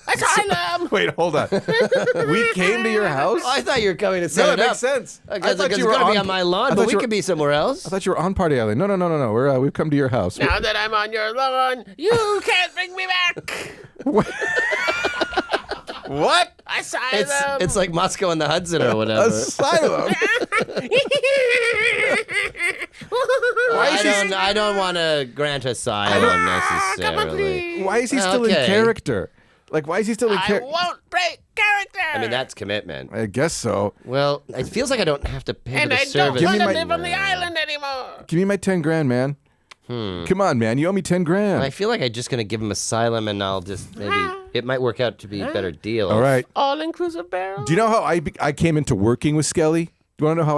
Asylum. Wait, hold on. We came to your house. Oh, I thought you were coming to set No, it it up. makes sense. Because it's going to be on my lawn, but we could be somewhere else. I thought you were on Party Island. No. We've come to your house. Now that I'm on your lawn, you can't bring me back. What? Asylum. It's like Moscow and the Hudson or whatever. Asylum. I don't want to grant asylum necessarily. Why is he still in Okay. character? Like, why is he still in I character? won't break character. I mean, that's commitment. I guess so. Well, it feels like I don't have to pay And for the I don't service. Give me want to my- live on the island anymore. Give me my 10 grand, man. Come on, man. You owe me 10 grand. I feel like I'm just going to give him asylum and I'll just maybe, it might work out to be a better deal. All right. All-inclusive barrel. Do you know how I came into working with Skelly? Do you want to know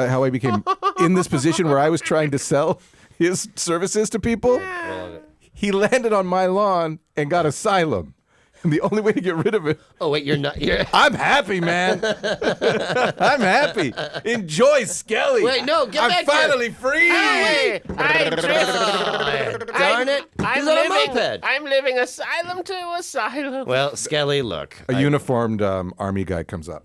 how I became in this position where I was trying to sell his services to people? He landed on my lawn and got asylum. And the only way to get rid of it. Oh, wait, you're not. I'm happy, man. I'm happy. Enjoy, Skelly. Wait, no, get I'm back here. finally free. Hey, I Darn it. He's on a moped. I'm living asylum to asylum. Well, Skelly, look. A uniformed army guy comes up.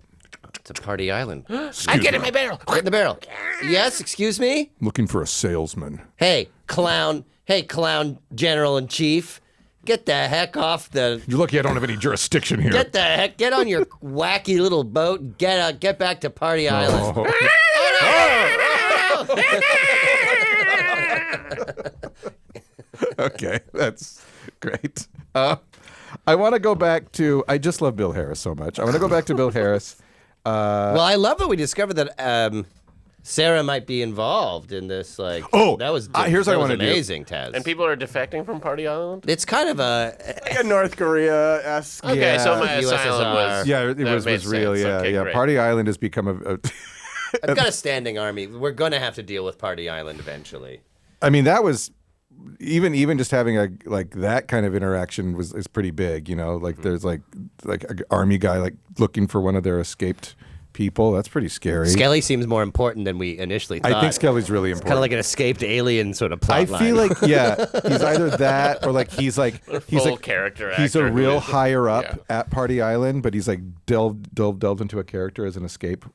It's a party island. I get in my barrel. Get in the barrel. Yes, excuse me? Looking for a salesman. Hey, clown. Hey, clown general in chief. Get the heck off the. You're lucky I don't have any jurisdiction here. Get on your wacky little boat and get back to Party Island. Okay, that's great. I want to go back to. I just love Bill Harris so much. I want to go back to Bill Harris. Well, I love that we discovered that Sarah might be involved in this. Like, Oh, that was here's what I that was wanna do. amazing, Taz. And people are defecting from Party Island? It's kind of a. Like a North Korea-esque. Okay, Yeah. so my USSR. asylum was... Yeah, it that was made real. sense. Yeah, Okay, yeah. great. Party Island has become a I've got a standing army. We're gonna have to deal with Party Island eventually. I mean, that was even just having a like that kind of interaction is pretty big. You know, like there's like an army guy like looking for one of their escaped people. That's pretty scary. Skelly seems more important than we initially thought. I think Skelly's really Kind of important. like an escaped alien sort of plot I line. feel like he's either that or like he's Full like character he's a actor who real is- higher up yeah. at Party Island, but he's like delved into a character as an escape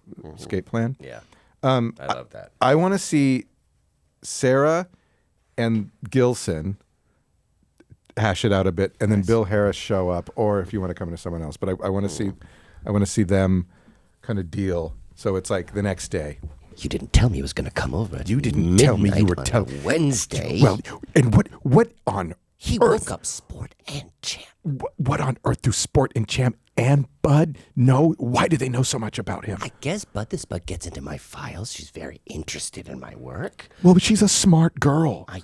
plan. Yeah. I love that. I want to see Sarah and Gilson hash it out a bit, and then Bill Harris show up, or if you want to come to someone else. But I want to see them kind of deal. So it's like the next day. You didn't tell me he was going to come over. At You didn't tell me you were midnight on telling Wednesday. Well, and what on he earth? woke up Sport and Champ. What on earth do Sport and Champ and Bud know? Why do they know so much about him? I guess Bud gets into my files. She's very interested in my work. Well, but she's a smart girl, I,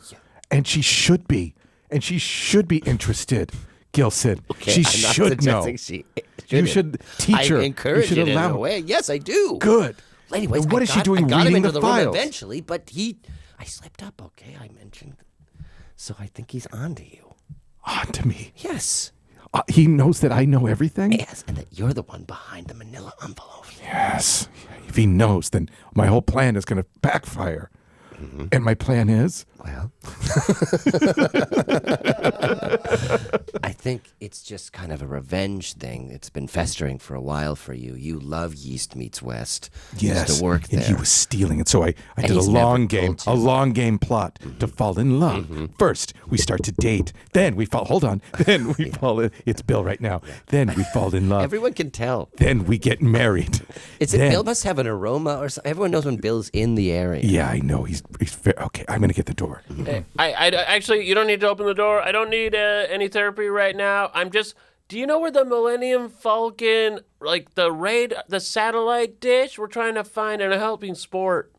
and she should be, interested. Gilson, okay, she I'm not should know. suggesting You should teach her. I encourage you should it in allow a her. way. Yes, I do. Good. Anyways, And what is she doing I got him reading into the the room files? eventually, but I slipped up. Okay, I mentioned. So I think he's on to you. On to me. Yes. He knows that I know everything? Yes, and that you're the one behind the manila envelope. Yes. If he knows, then my whole plan is going to backfire. Mm-hmm. And my plan is? Well, I think it's just kind of a revenge thing. It's been festering for a while for you. You love Yeast Meets West. You used to work there. And he was stealing it. So I did a he's long never game, told you. to fall in love. First, we start to date. Then we fall, hold on. Then we fall in, it's Bill right now. Then we fall in love. Everyone can tell. Then we get married. Bill must have an aroma or something. Everyone knows when Bill's in the area. Yeah, I know. He's very, okay, I'm going to get the door. Hey, I actually, you don't need to open the door. I don't need any therapy right now. Do you know where the Millennium Falcon, like the satellite dish? We're trying to find in a helping sport.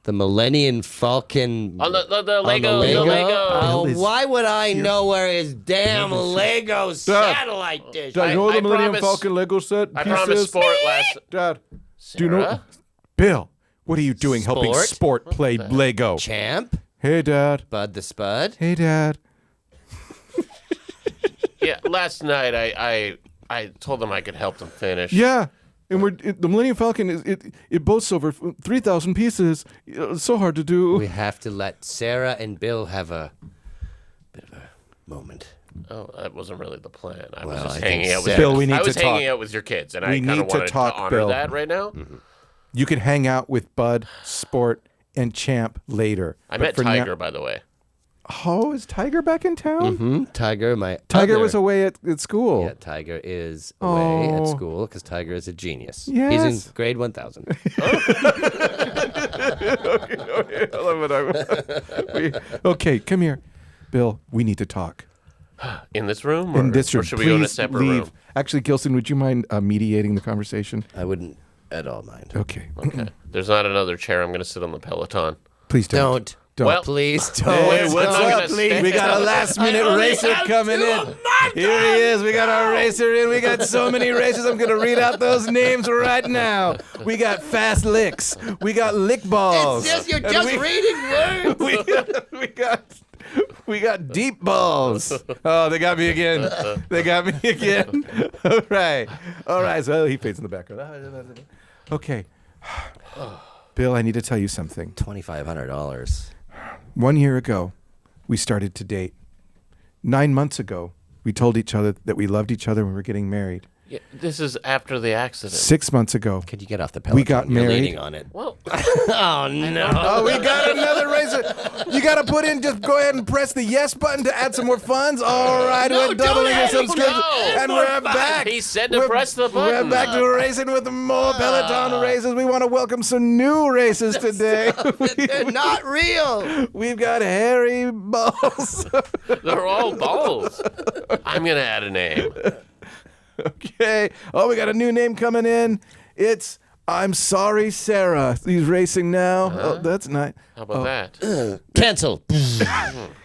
The Millennium Falcon. On the On Lego. the Lego? Oh, Why would I know where his damn Lego satellite dish? Dad, you know I the Millennium promise- Falcon Lego set I pieces? promised sport last. Dad, Sarah? do you know? Bill, what are you doing helping Sport? Sport play Lego? Champ? Hey, Dad. Bud the Spud? Hey, Dad. Yeah, last night I told them I could help them finish. Yeah. And the Millennium Falcon it boasts over 3,000 pieces. It's so hard to do. We have to let Sarah and Bill have a bit of a moment. Oh, that wasn't really the plan. I was Well, just I think hanging out with Sarah- Bill, we need I was to hanging talk. out with your kids, and We I kind need of to wanted talk, to honor Bill. that right now. You can hang out with Bud, Sport, and Champ later. I But met for Tiger, now- by the way. Oh, is Tiger back in town? Tiger Tiger was away at school. Yeah, Tiger is away at Oh. school because Tiger is a genius. Yes. He's in grade 1000. Okay, come here. Bill, we need to talk. In this room? In this room. Or should we go in a Please separate leave. room? Actually, Gilson, would you mind mediating the conversation? I wouldn't at all mind. Okay. Okay. There's not another chair. I'm going to sit on the Peloton. Please don't. Don't. Don't. Well- Please don't. Hey, what's Don't. up, please? We got a last minute racer coming in. Here he is. We got our racer in. We got so many racers. I'm going to read out those names right now. We got Fast Licks. We got Lick Balls. It's just you're And just we- reading words. we got Deep Balls. Oh, they got me again. They got me again. All right. So he fades in the background. Okay. Bill, I need to tell you something. $2,500. 1 year ago, we started to date. 9 months ago, we told each other that we loved each other when we were getting married. Yeah, this is after the accident. 6 months ago, Could you get off the Peloton? We got You're married. leaning on it. Well, Oh, no. oh, we got another racer. You got to put in, just go ahead and press the yes button to add some more funds. All right, No, we're doubling don't your add more subscription. funds. And More we're funds. back. He said to We're- press the button. We're back to racing with more Peloton races. We want to welcome some new races today. They're not real. We've got hairy balls. they're all balls. I'm going to add a name. Okay. Oh, we got a new name coming in. It's I'm Sorry Sarah. He's racing now. Oh, that's nice. How about that? Cancel.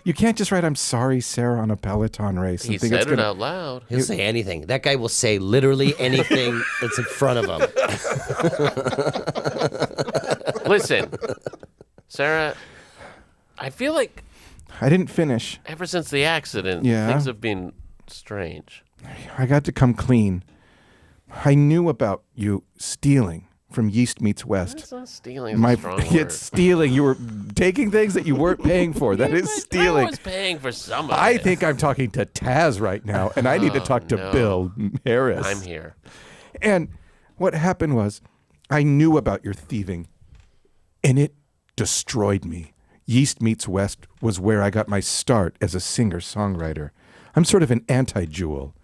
You can't just write I'm Sorry Sarah on a Peloton race. He and think said it's it gonna... out loud. He'll say anything. That guy will say literally anything that's in front of him. Listen, Sarah, I feel like I didn't finish. ever since the accident, Yeah? things have been strange. I got to come clean. I knew about you stealing from Yeast Meets West. It's not stealing. It's a strong word. It's stealing. You were taking things that you weren't paying for. That is I stealing. was paying for some of I it. think I'm talking to Taz right now, and I need to talk to no. Bill Harris. I'm here. And what happened was, I knew about your thieving, and it destroyed me. Yeast Meets West was where I got my start as a singer-songwriter. I'm sort of an anti-Jewel.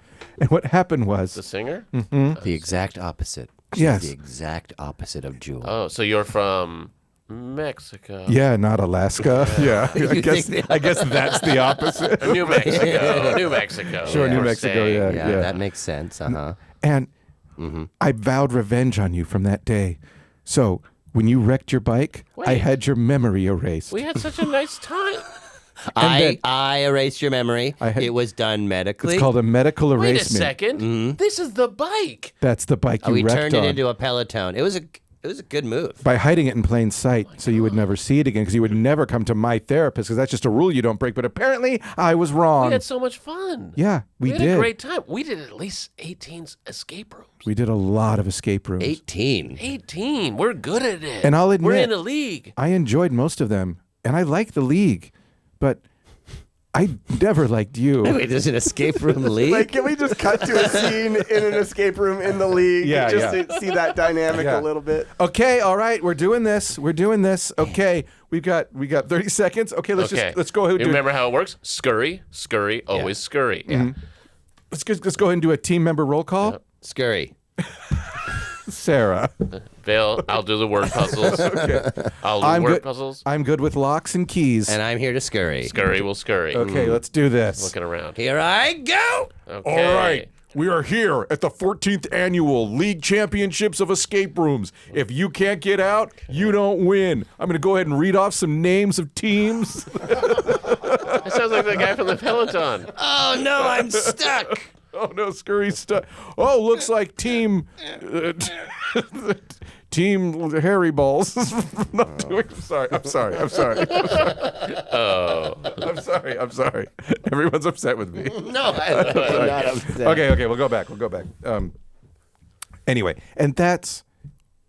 And what happened was, The singer? The exact opposite. She's Yes. the exact opposite of Jewel. Oh, so you're from Mexico. yeah, not Alaska. Yeah, You think I guess that's the opposite. New Mexico. New Mexico. Sure, New We're Mexico, saying. yeah. that makes sense. Uh-huh. And I vowed revenge on you from that day. So when you wrecked your bike, I Wait. had your memory erased. We had such a nice time. I erased your memory. It was done medically. It's called a medical Wait a erasement. second. This is the bike. That's the bike you we wrecked turned on. it into a Peloton. It was a good move. By hiding it in plain sight so you would never see it again because you would never come to my therapist because that's just a rule you don't break. But apparently I was wrong. We had so much fun. Yeah, we had did. a great time. We did at least 18 escape rooms. We did a lot of escape rooms. 18. 18. We're good at it. And I'll admit, we're in a league. I enjoyed most of them. And I like the league. But I never liked you. Wait, there's an escape room league? Like, can we just cut to a scene in an escape room in the league Yeah, just yeah. to see that dynamic Yeah. a little bit? Okay, all right, we're doing this. Okay, we got 30 seconds. Okay, let's go ahead and You do remember how it works? Scurry, always scurry. Yeah. let's go ahead and do a team member roll call. Scurry. Sarah. Bill, I'll do the word puzzles. I'll do I'm word good. puzzles. I'm good with locks and keys. And I'm here to scurry. Scurry will scurry. Okay, let's do this. Looking around. Here I go. Okay. All right. We are here at the 14th annual League Championships of Escape Rooms. If you can't get out, you don't win. I'm going to go ahead and read off some names of teams. That sounds like the guy from the Peloton. Oh, no, I'm stuck. Oh, no, Scurry's stuck. Oh, looks like team Harry Balls. Not doing. I'm sorry. Oh. I'm sorry. Everyone's upset with me. No, I'm not upset. Okay, we'll go back. Anyway, and that's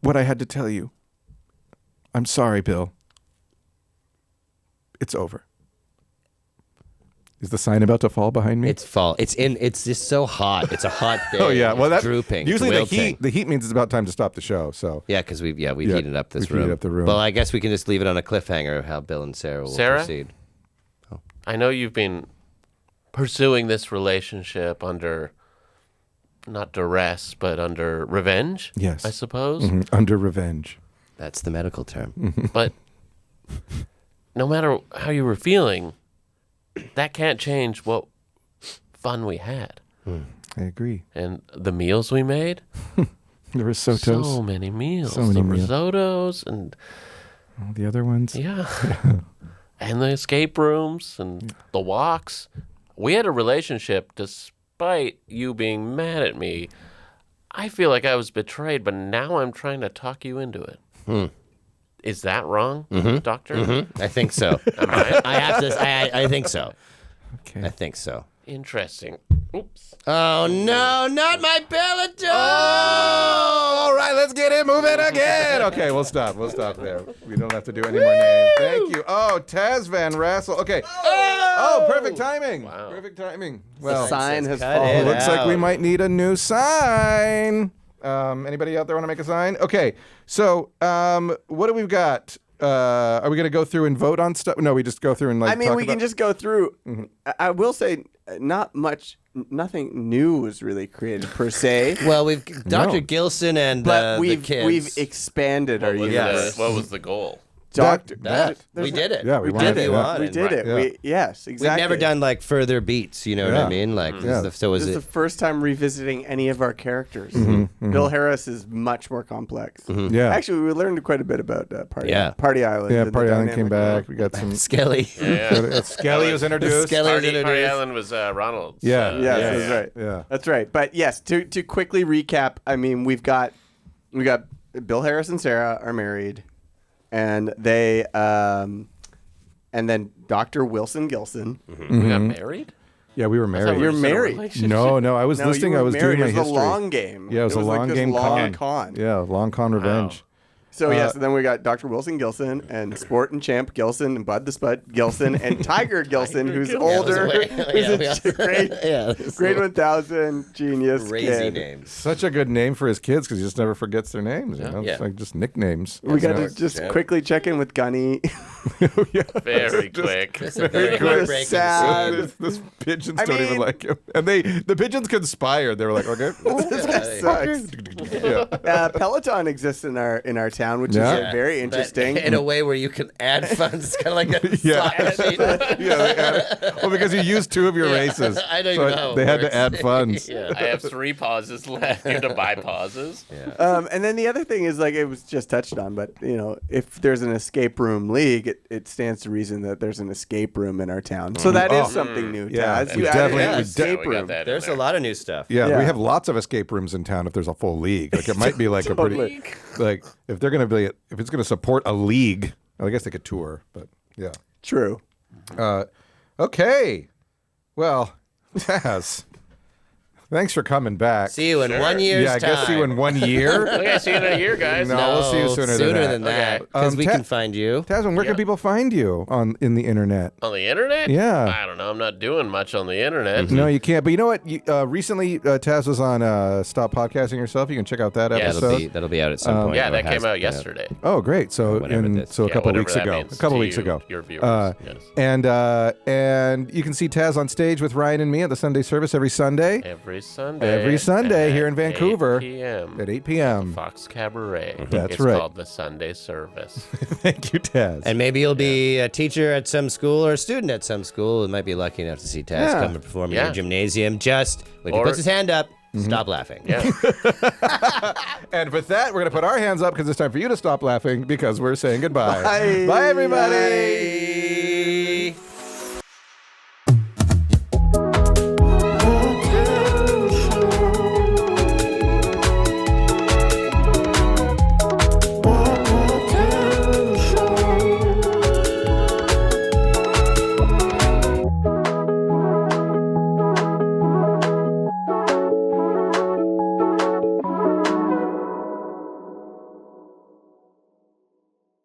what I had to tell you. I'm sorry, Bill. It's over. Is the sign about to fall behind me? It's fall. It's just so hot. It's a hot day. Oh yeah, well It's that's drooping. Usually It's wilting. the heat means it's about time to stop the show. So Yeah, because we've heated up this we've room. heated up the room. Well, I guess we can just leave it on a cliffhanger of how Bill and Sarah will Sarah? proceed. I know you've been pursuing this relationship under not duress, but under revenge. Yes. I suppose. under revenge. That's the medical term. But no matter how you were feeling, that can't change what fun we had I agree. and the meals we made. The risottos, So many meals. So many the meals. risottos and all the other ones. yeah. And the escape rooms and the walks. We had a relationship despite you being mad at me. I feel like I was betrayed, but now I'm trying to talk you into it. Is that wrong, Doctor? I think so. Am I? I have to. I think so. Okay. I think so. Interesting. Oops. Oh no, not my Peloton! Oh, all right, let's get it moving again. Okay, we'll stop there. We don't have to do any more names. Thank you. Oh, Taz Van Rassel. Okay. Oh, perfect timing. Wow. Perfect timing. The Well, sign has cut fallen. it looks like we out. might need a new sign. Anybody out there want to make a sign? Okay, so what do we've got? Are we going to go through and vote on stuff? No, we just go through and like. I mean, talk we can about- just go through. I will say, nothing new was really created per se, Well, we've Dr. Gilson and but the we've kids. expanded our What was, universe. what was the goal? Doctor, We did it. Yeah, we Whatever did it. you Yeah. want. we did it. Yeah. Yes, exactly. We've never done like further beats. You know what Yeah. I mean? Like, Yeah. so was This is it? the first time revisiting any of our characters. Bill Harris is much more complex. Yeah. Actually, we learned quite a bit about Party Yeah. Island. Yeah, and the Party Island came dynamic. back. We got some. Skelly. Skelly was introduced. Skelly was Party introduced. Island was Ronald's. Yeah. Yes, Yeah, that's right. Yeah. That's right. But yes, to quickly recap, I mean, we got Bill Harris and Sarah are married, and they and then Dr. Wilson Gilson. We got married? Yeah, we were I thought married. we You're were just in a married. relationship. No, I was No, listening. you I were was married. doing my It was history. a long game. Yeah, it was a like long this game long con. Yeah, long con revenge. So yes, and then we got Dr. Wilson Gilson and Sport and Champ Gilson and Bud the Spud Gilson and Tiger Gilson, who's older, who's a grade 1000 genius Crazy kid. names. Such a good name for his kids because he just never forgets their names. You know? Yeah. It's like just nicknames. We got You know? to just quickly check in with Gunny. Very quick. It's a very heartbreaking sad. scene. This pigeons I don't even mean- like him, and the pigeons conspired. They were like, okay, yeah. Peloton exists in our town, which Yeah. is very But interesting. in a way where you can add funds. It's kind of like a Yeah. slot machine. Yeah, they added, well, because you used 2 of your races, I don't so even know how it they had to works. add funds. Yeah. I have 3 pauses left. You have to buy pauses. And then the other thing is, like, it was just touched on, but if there's an escape room league, it stands to reason that there's an escape room in our town. So that is something new. Yeah, Taz. we You added definitely- an we escape we got room. that in There's there. a lot of new stuff. Yeah, Yeah. we have lots of escape rooms in town if there's a full league. Like it might be like a pretty, like if they're gonna be, if it's gonna support a league, I guess they could tour. But yeah, True. okay. Well, Taz, thanks for coming back. See you in 1 year's yeah, I time. guess see you in 1 year. Okay, see you in a year, guys. No, we'll see you sooner than that. that. Because we Ta- can find you. Tasman, where can people find you in the internet? On the internet? Yeah. I don't know. I'm not doing much on the internet. No, you can't. But you know what? Recently, Taz was on Stop Podcasting Yourself. You can check out that Yeah, episode. That'll be out at some point. Yeah, or that has came out been yesterday. Oh, great! So, Whenever this- so a Yeah, couple whatever weeks that ago. means A couple to weeks you, ago. Your viewers. Yes. And you can see Taz on stage with Ryan and me at the Sunday service every Sunday Every Sunday. Every Sunday at here in Vancouver 8 p.m. at 8 p.m. Fox Cabaret. That's it's right. called the Sunday Service. Thank you, Taz. And maybe you'll be a teacher at some school or a student at some school who might be lucky enough to see Taz Yeah. come and perform in Yeah. your gymnasium. Just when he Or- puts his hand up, stop laughing. Yeah. And with that, we're going to put our hands up because it's time for you to stop laughing because we're saying goodbye. Bye. Bye everybody.